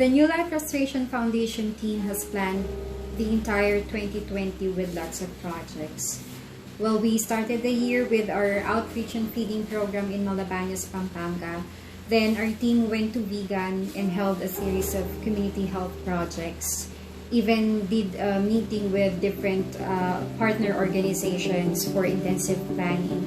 The New Life Restoration Foundation team has planned the entire 2020 with lots of projects. Well, we started the year with our outreach and feeding program in Malabañas, Pampanga. Then our team went to Vegan and held a series of community health projects. Even did a meeting with different partner organizations for intensive planning.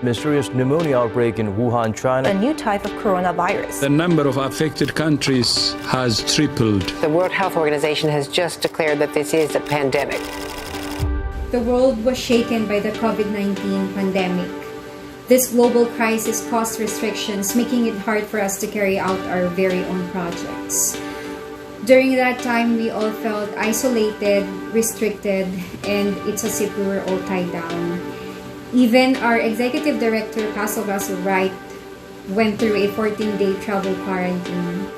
Mysterious pneumonia outbreak in Wuhan, China. A new type of coronavirus. The number of affected countries has tripled. The World Health Organization has just declared that this is a pandemic. The world was shaken by the COVID-19 pandemic. This global crisis caused restrictions, making it hard for us to carry out our very own projects. During that time, we all felt isolated, restricted, and it's as if we were all tied down. Even our executive director, Pastor Russell Wright, went through a 14-day travel quarantine.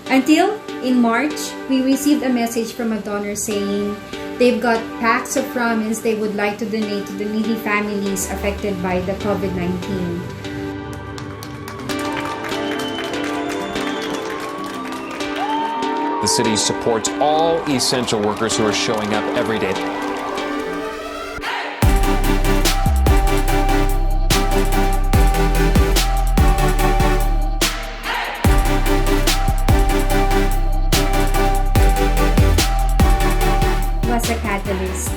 Until in March, we received a message from a donor saying they've got packs of ramens they would like to donate to the needy families affected by the COVID-19. The city supports all essential workers who are showing up every day. Was a catalyst.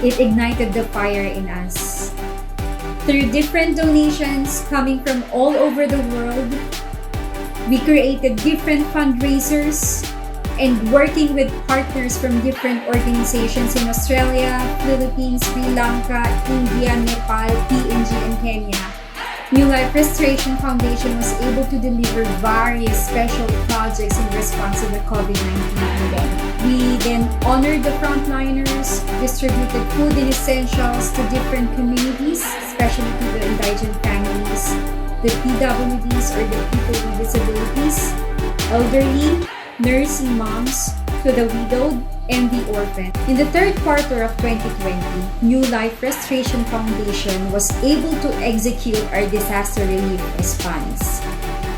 It ignited the fire in us. Through different donations coming from all over the world, we created different fundraisers and working with partners from different organizations in Australia, Philippines, Sri Lanka, India, Nepal, PNG, and Kenya. New Life Restoration Foundation was able to deliver various special projects in response to the COVID-19 pandemic. We then honored the frontliners, distributed food and essentials to different communities, especially to the indigent families, the PWDs or the people with disabilities, elderly, nursing moms, to the widowed, and the orphan. In the third quarter of 2020, New Life Restoration Foundation was able to execute our disaster relief response.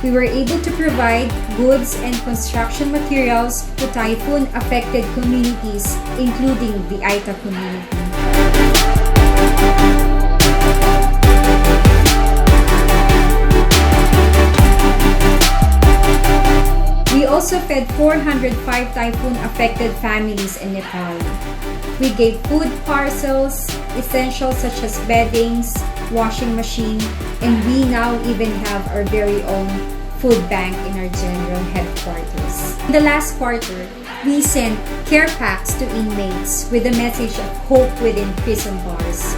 We were able to provide goods and construction materials to typhoon-affected communities, including the Aita community. We also fed 405 typhoon-affected families in Nepal. We gave food parcels, essentials such as beddings, washing machine, and we now even have our very own food bank in our general headquarters. In the last quarter, we sent care packs to inmates with a message of hope within prison bars.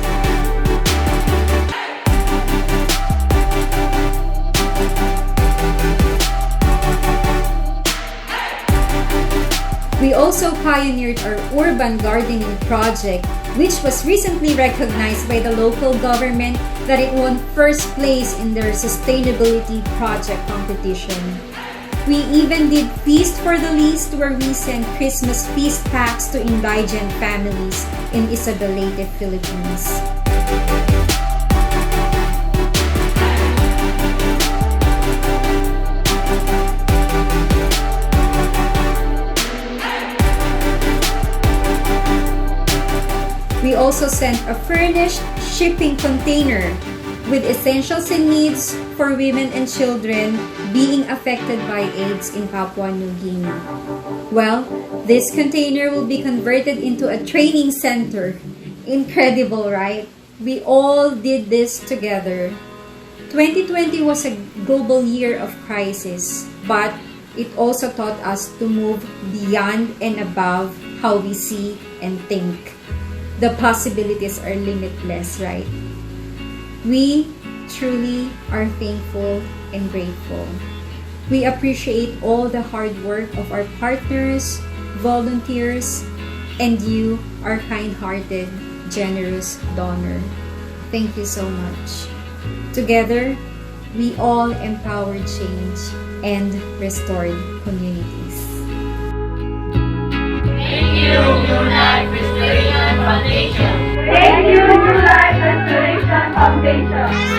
also pioneered our urban gardening project, which was recently recognized by the local government that it won first place in their sustainability project competition. We even did Feast for the Least, where we sent Christmas feast packs to indigent families in Isabelete, Philippines. We also sent a furnished shipping container with essentials and needs for women and children being affected by AIDS in Papua New Guinea. Well, this container will be converted into a training center. Incredible, right? We all did this together. 2020 was a global year of crisis, but it also taught us to move beyond and above how we see and think. The possibilities are limitless, right? We truly are thankful and grateful. We appreciate all the hard work of our partners, volunteers, and you, our kind-hearted, generous donor. Thank you so much. Together, we all empower change and restore communities. Thank you, New Life Restoration Foundation. Thank you, New Life Restoration Foundation.